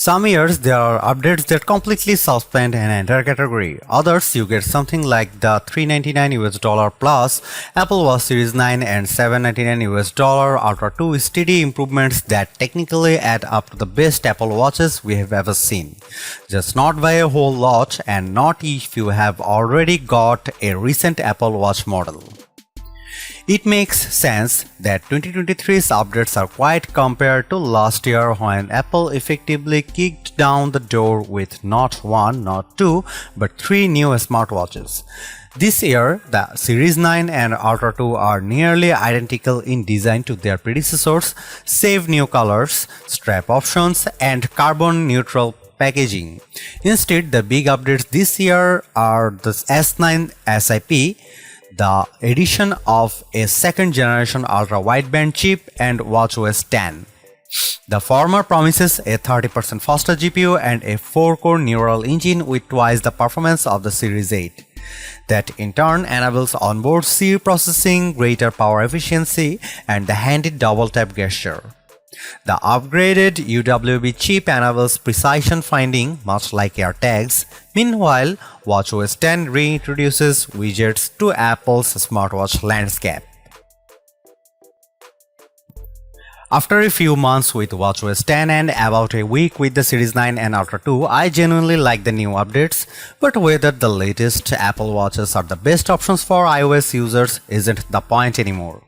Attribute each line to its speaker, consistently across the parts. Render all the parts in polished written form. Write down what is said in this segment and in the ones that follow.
Speaker 1: Some years there are updates that completely suspend an entire category. Others you get something like the $399 plus Apple Watch Series 9 and $799 Ultra 2 steady improvements that technically add up to the best Apple Watches we have ever seen. Just not by a whole lot, and not if you have already got a recent Apple Watch model. It makes sense that 2023's updates are quite compared to last year when Apple effectively kicked down the door with not one, not two, but three new smartwatches. This year, the Series 9 and Ultra 2 are nearly identical in design to their predecessors, save new colors, strap options, and carbon-neutral packaging. Instead, the big updates this year are the S9 SiP, the addition of a second-generation ultra-wideband chip, and watchOS 10. The former promises a 30% faster GPU and a 4-core neural engine with twice the performance of the Series 8. That in turn enables onboard Siri processing, greater power efficiency, and the handy double-tap gesture. The upgraded UWB chip enables precision finding, much like AirTags. Meanwhile, watchOS 10 reintroduces widgets to Apple's smartwatch landscape. After a few months with watchOS 10 and about a week with the Series 9 and Ultra 2, I genuinely like the new updates, but whether the latest Apple Watches are the best options for iOS users isn't the point anymore.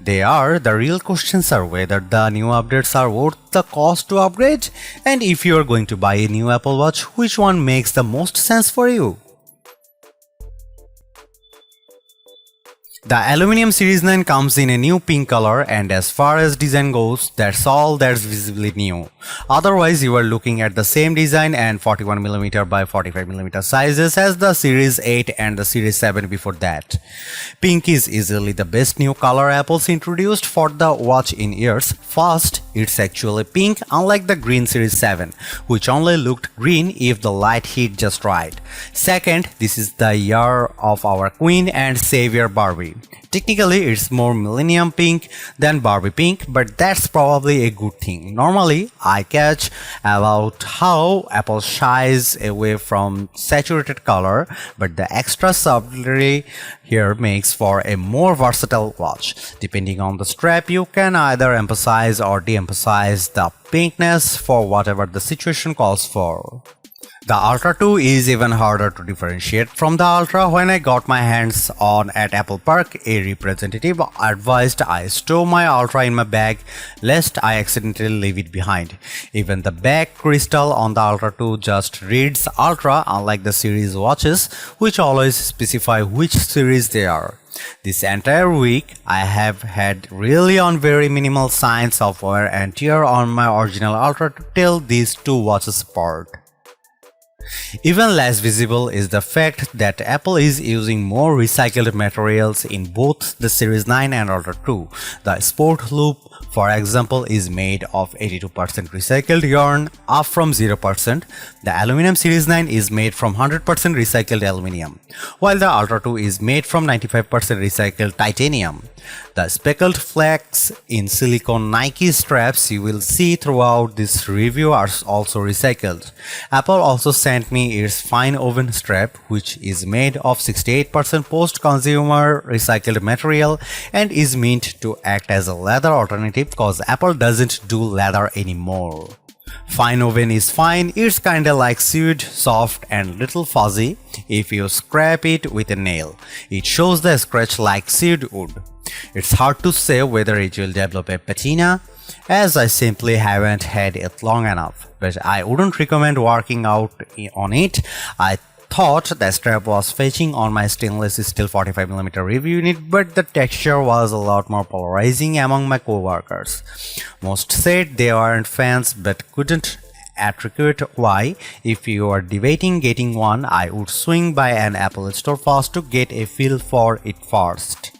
Speaker 1: The real questions are whether the new updates are worth the cost to upgrade, and if you are going to buy a new Apple Watch, which one makes the most sense for you. The Aluminum Series 9 comes in a new pink color, and as far as design goes, that's all that's visibly new. Otherwise, you are looking at the same design and 41mm by 45mm sizes as the Series 8 and the Series 7 before that. Pink is easily the best new color Apple's introduced for the watch in years. First, it's actually pink, unlike the green Series 7, which only looked green if the light hit just right. Second, this is the year of our queen and savior Barbie. Technically, it's more millennium pink than Barbie pink, but that's probably a good thing. Normally, I catch about how Apple shies away from saturated color, but the extra subtlety here makes for a more versatile watch. Depending on the strap, you can either emphasize or de-emphasize the pinkness for whatever the situation calls for. The Ultra 2 is even harder to differentiate from the Ultra. When I got my hands on at Apple Park, a representative advised I stow my Ultra in my bag lest I accidentally leave it behind. Even the back crystal on the Ultra 2 just reads Ultra, unlike the series watches, which always specify which series they are. This entire week, I have had really on very minimal signs of wear and tear on my original Ultra to tell these two watches apart. Even less visible is the fact that Apple is using more recycled materials in both the Series 9 and Ultra 2. The Sport Loop, for example, is made of 82% recycled yarn, up from 0%. The Aluminum Series 9 is made from 100% recycled aluminum, while the Ultra 2 is made from 95% recycled titanium. The speckled flex in silicone Nike straps you will see throughout this review are also recycled. Apple also sent me its fine woven strap, which is made of 68% post-consumer recycled material and is meant to act as a leather alternative because Apple doesn't do leather anymore. Fine woven is fine, it's kinda like suede, soft and little fuzzy. If you scrape it with a nail, it shows the scratch like suede would. It's hard to say whether it will develop a patina, as I simply haven't had it long enough, but I wouldn't recommend working out on it. I thought the strap was fetching on my stainless steel 45mm review unit, but the texture was a lot more polarizing among my co-workers. Most said they weren't fans but couldn't attribute why. If you are debating getting one, I would swing by an Apple store first to get a feel for it first.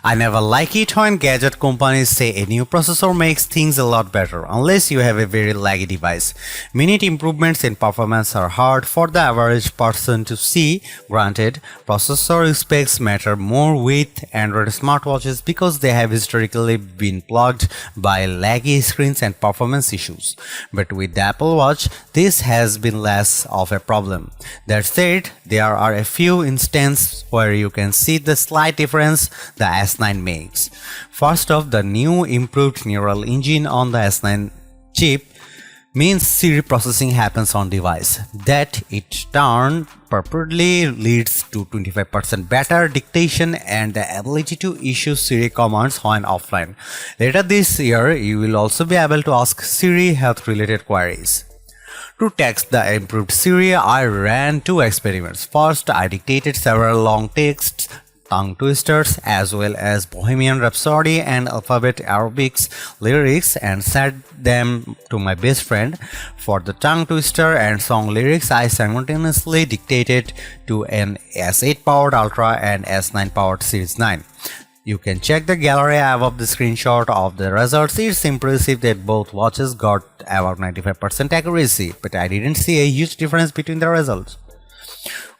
Speaker 1: I never like it when gadget companies say a new processor makes things a lot better, unless you have a very laggy device. Minute improvements in performance are hard for the average person to see. Granted, processor specs matter more with Android smartwatches because they have historically been plagued by laggy screens and performance issues. But with the Apple Watch, this has been less of a problem. That said, there are a few instances where you can see the slight difference the S9 makes. First off, the new improved neural engine on the S9 chip means Siri processing happens on device. That it turn purportedly leads to 25% better dictation and the ability to issue Siri commands when offline. Later this year, you will also be able to ask Siri health-related queries. To test the improved Siri, I ran two experiments. First, I dictated several long texts, tongue twisters, as well as Bohemian Rhapsody and Alphabet Aerobics lyrics and sent them to my best friend. For the tongue twister and song lyrics, I simultaneously dictated to an S8 powered Ultra and S9 powered Series 9. You can check the gallery above the screenshot of the results. It's impressive that both watches got about 95% accuracy, but I didn't see a huge difference between the results.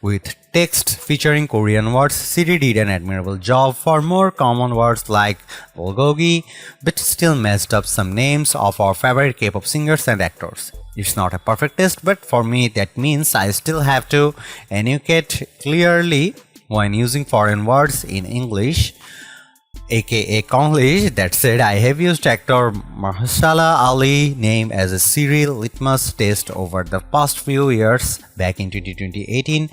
Speaker 1: With text featuring Korean words, Siri did an admirable job for more common words like bulgogi, but still messed up some names of our favorite K-pop singers and actors. It's not a perfect test, but for me that means I still have to enunciate clearly when using foreign words in English, aka Konglish. That said, I have used actor Mahershala Ali name as a Siri litmus test over the past few years. Back in 2018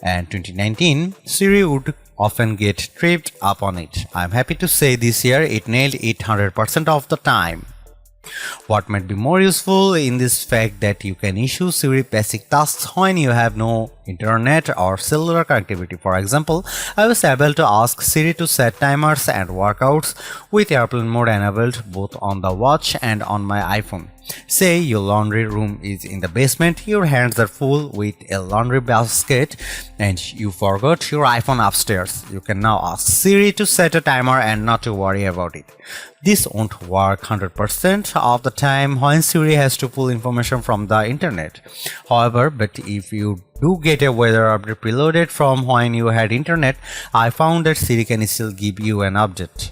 Speaker 1: and 2019, Siri would often get tripped up on it. I'm happy to say this year it nailed it 100% of the time. What might be more useful in this fact that you can issue Siri basic tasks when you have no internet or cellular connectivity. For example, I was able to ask Siri to set timers and workouts with airplane mode enabled both on the watch and on my iPhone. Say your laundry room is in the basement, your hands are full with a laundry basket and you forgot your iPhone upstairs. You can now ask Siri to set a timer and not to worry about it. This won't work 100% of the time when Siri has to pull information from the internet. However, but if you do get a weather update preloaded from when you had internet, I found that Siri can still give you an update.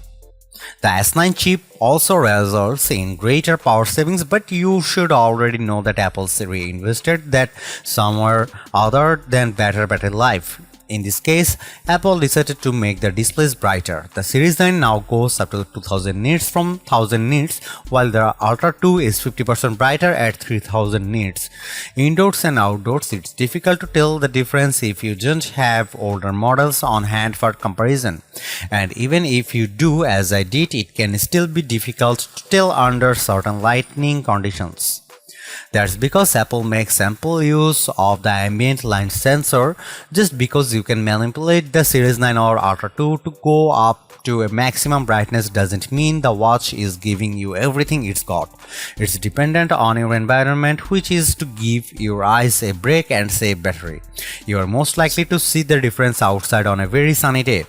Speaker 1: The S9 chip also results in greater power savings, but you should already know that Apple Siri invested that somewhere other than better battery life. In this case, Apple decided to make the displays brighter. The Series 9 now goes up to 2000 nits from 1000 nits, while the Ultra 2 is 50% brighter at 3000 nits. Indoors and outdoors, it's difficult to tell the difference if you don't have older models on hand for comparison. And even if you do, as I did, it can still be difficult to tell under certain lighting conditions. That's because Apple makes ample use of the ambient light sensor. Just because you can manipulate the Series 9 or Ultra 2 to go up to a maximum brightness doesn't mean the watch is giving you everything it's got. It's dependent on your environment, which is to give your eyes a break and save battery. You are most likely to see the difference outside on a very sunny day.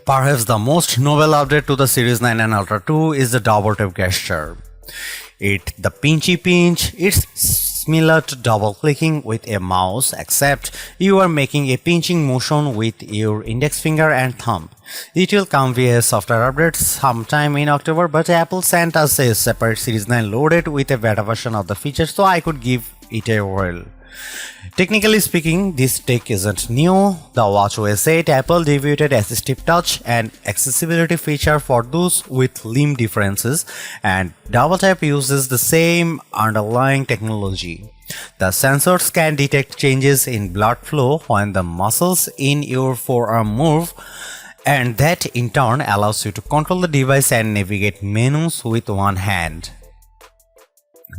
Speaker 1: Perhaps the most novel update to the Series 9 and Ultra 2 is the double tap gesture. The pinchy pinch, it's similar to double clicking with a mouse, except you are making a pinching motion with your index finger and thumb. It will come via software updates sometime in October, but Apple sent us a separate Series 9 loaded with a beta version of the feature, so I could give it a whirl. Technically speaking, this tech isn't new. The watchOS 8 Apple debuted Assistive Touch, an accessibility feature for those with limb differences, and Double Tap uses the same underlying technology. The sensors can detect changes in blood flow when the muscles in your forearm move, and that in turn allows you to control the device and navigate menus with one hand.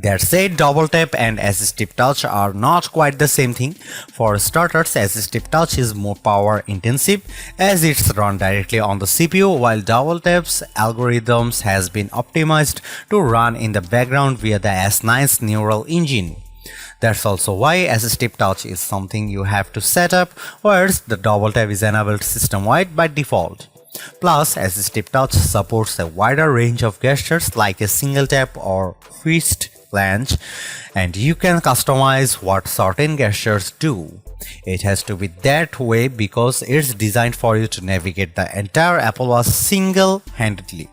Speaker 1: That said, Double Tap and Assistive Touch are not quite the same thing. For starters, Assistive Touch is more power intensive as it's run directly on the CPU, while Double Tap's algorithms has been optimized to run in the background via the S9's neural engine. That's also why assistive touch is something you have to set up, whereas the double tap is enabled system-wide by default. Plus, assistive touch supports a wider range of gestures like a single tap or fist flange, and you can customize what certain gestures do. It has to be that way because it's designed for you to navigate the entire Apple Watch single-handedly.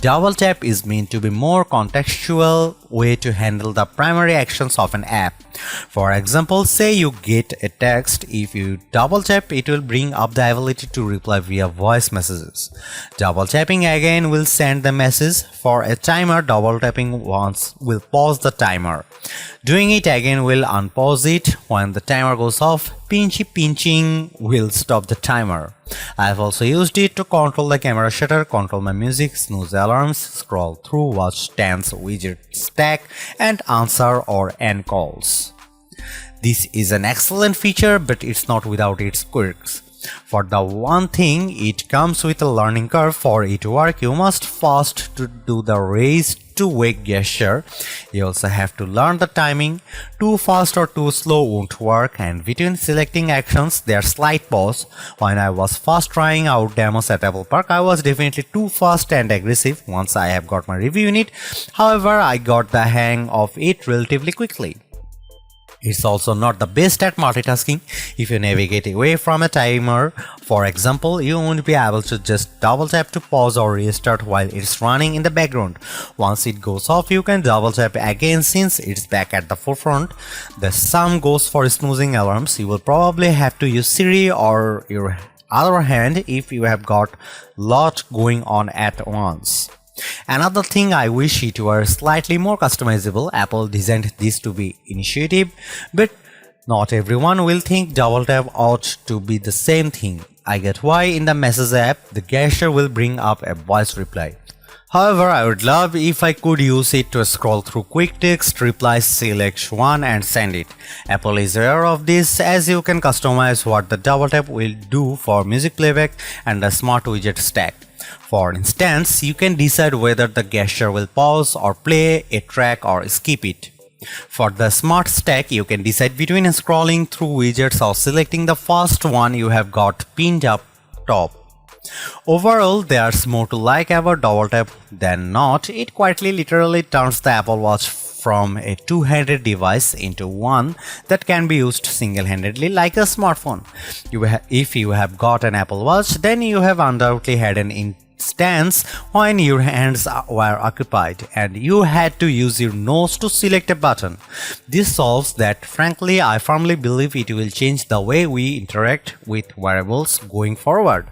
Speaker 1: Double tap is meant to be more contextual way to handle the primary actions of an app. For example, say you get a text, if you double tap it will bring up the ability to reply via voice messages. Double tapping again will send the message. For a timer, double tapping once will pause the timer. Doing it again will unpause it. When the timer goes off, pinching will stop the timer. I have also used it to control the camera shutter, control my music, snooze alarms, scroll through watch times, widget stack, and answer or end calls. This is an excellent feature, but it's not without its quirks. For the one thing, it comes with a learning curve. For it to work, you must first to do the raise to wake gesture. You also have to learn the timing. Too fast or too slow won't work, and between selecting actions there's slight pause. When I was first trying out demos at Apple Park, I was definitely too fast and aggressive. Once I have got my review in it, however, I got the hang of it relatively quickly. It's also not the best at multitasking. If you navigate away from a timer, for example, you won't be able to just double tap to pause or restart while it's running in the background. Once it goes off, you can double tap again since it's back at the forefront. The same goes for snoozing alarms. You will probably have to use Siri or your other hand if you have got lot going on at once. Another thing, I wish it were slightly more customizable. Apple designed this to be intuitive, but not everyone will think double tap ought to be the same thing. I get why in the Messages app the gesture will bring up a voice reply. However, I would love if I could use it to scroll through quick text replies, select one and send it. Apple is aware of this, as you can customize what the double tap will do for music playback and the smart widget stack. For instance, you can decide whether the gesture will pause or play a track or skip it. For the smart stack, you can decide between scrolling through widgets or selecting the first one you have got pinned up top. Overall, there's more to like about double tap than not. It quietly literally turns the Apple Watch from a two-handed device into one that can be used single-handedly like a smartphone. If you have got an Apple Watch, then you have undoubtedly had an instance when your hands were occupied and you had to use your nose to select a button. This solves that. Frankly, I firmly believe it will change the way we interact with wearables going forward.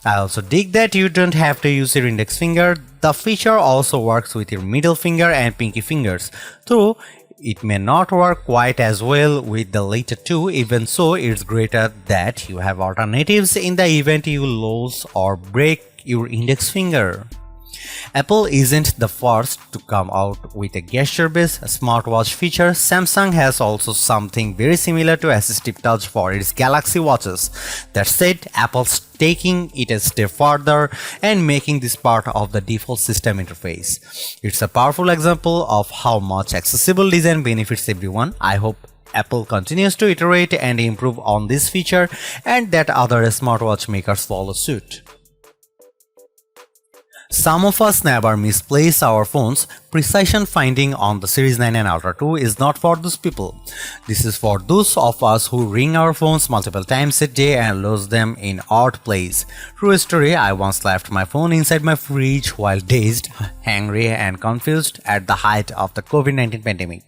Speaker 1: I also dig that you don't have to use your index finger. The feature also works with your middle finger and pinky fingers, though it may not work quite as well with the later two. Even so, it's greater that you have alternatives in the event you lose or break your index finger. Apple isn't the first to come out with a gesture-based smartwatch feature. Samsung has also something very similar to assistive touch for its Galaxy watches. That said, Apple's taking it a step further and making this part of the default system interface. It's a powerful example of how much accessible design benefits everyone. I hope Apple continues to iterate and improve on this feature and that other smartwatch makers follow suit. Some of us never misplace our phones. Precision finding on the Series 9 and Ultra 2 is not for those people. This is for those of us who ring our phones multiple times a day and lose them in odd places. True story, I once left my phone inside my fridge while dazed, hungry and confused at the height of the COVID-19 pandemic.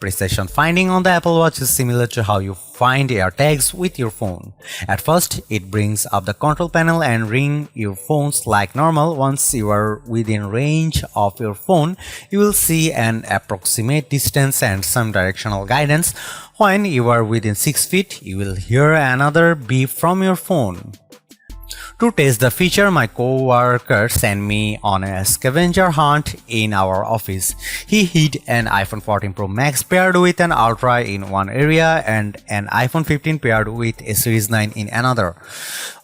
Speaker 1: Precision finding on the Apple Watch is similar to how you find AirTags with your phone. At first, it brings up the control panel and ring your phones like normal. Once you are within range of your phone, you will see an approximate distance and some directional guidance. When you are within 6 feet, you will hear another beep from your phone. To test the feature, my co-worker sent me on a scavenger hunt in our office. He hid an iPhone 14 Pro Max paired with an Ultra in one area and an iPhone 15 paired with a Series 9 in another.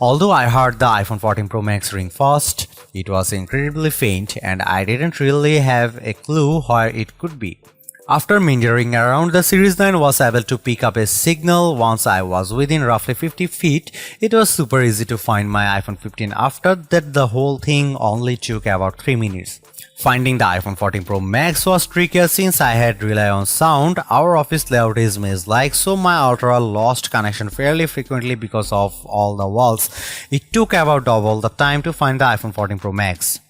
Speaker 1: Although I heard the iPhone 14 Pro Max ring first, it was incredibly faint and I didn't really have a clue where it could be. After meandering around, the Series 9 was able to pick up a signal once I was within roughly 50 feet. It was super easy to find my iPhone 15. After that, the whole thing only took about 3 minutes. Finding the iPhone 14 Pro Max was trickier since I had rely on sound. Our office layout is maze-like, so my Ultra lost connection fairly frequently because of all the walls. It took about double the time to find the iPhone 14 Pro Max.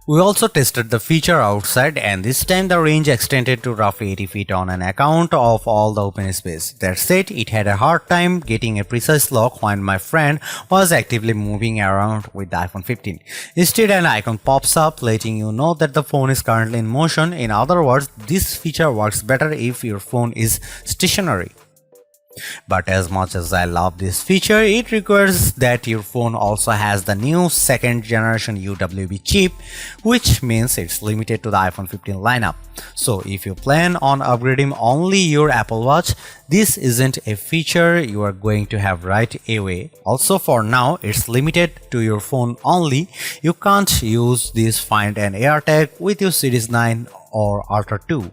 Speaker 1: We also tested the feature outside, and this time the range extended to roughly 80 feet on an account of all the open space. That said, it had a hard time getting a precise lock when my friend was actively moving around with the iPhone 15. Instead, an icon pops up letting you know that the phone is currently in motion. In other words, this feature works better if your phone is stationary. But as much as I love this feature, it requires that your phone also has the new second generation UWB chip, which means it's limited to the iPhone 15 lineup. So if you plan on upgrading only your Apple Watch, this isn't a feature you are going to have right away. Also, for now, it's limited to your phone only. You can't use this Find an AirTag with your Series 9 or Ultra 2.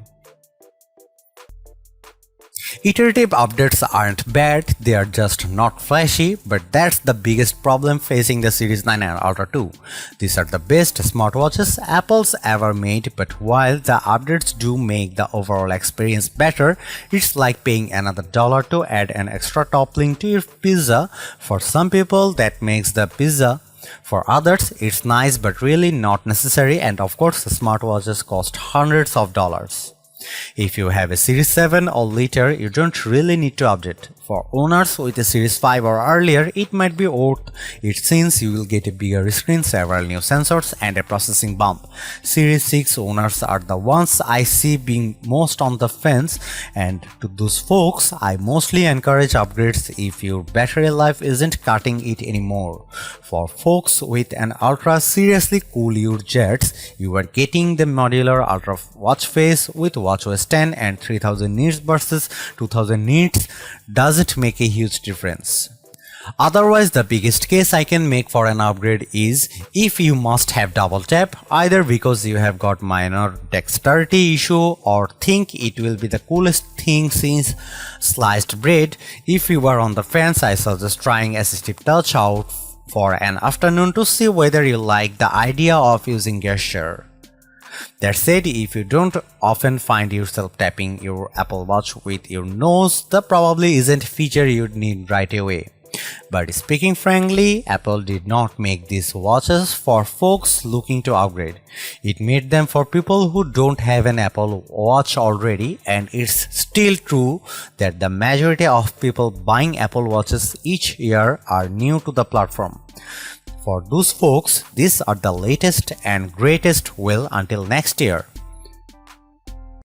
Speaker 1: Iterative updates aren't bad, they are just not flashy, but that's the biggest problem facing the Series 9 and Ultra 2. These are the best smartwatches Apple's ever made, but while the updates do make the overall experience better, it's like paying another dollar to add an extra topping to your pizza. For some people, that makes the pizza. For others, it's nice but really not necessary, and of course, the smartwatches cost hundreds of dollars. If you have a Series 7 or later, you don't really need to update. For owners with a Series 5 or earlier, it might be worth it since you will get a bigger screen, several new sensors, and a processing bump. Series 6 owners are the ones I see being most on the fence, and to those folks, I mostly encourage upgrades if your battery life isn't cutting it anymore. For folks with an Ultra, seriously cool your jets. You are getting the modular Ultra watch face with watchOS 10 and 3000 nits versus 2000 nits doesn't make a huge difference. Otherwise, the biggest case I can make for an upgrade is if you must have double tap, either because you have got minor dexterity issue or think it will be the coolest thing since sliced bread. If you are on the fence, I suggest trying assistive touch out for an afternoon to see whether you like the idea of using gesture. That said, if you don't often find yourself tapping your Apple Watch with your nose, that probably isn't a feature you'd need right away. But speaking frankly, Apple did not make these watches for folks looking to upgrade. It made them for people who don't have an Apple Watch already, and it's still true that the majority of people buying Apple Watches each year are new to the platform. For those folks, these are the latest and greatest. Well, until next year.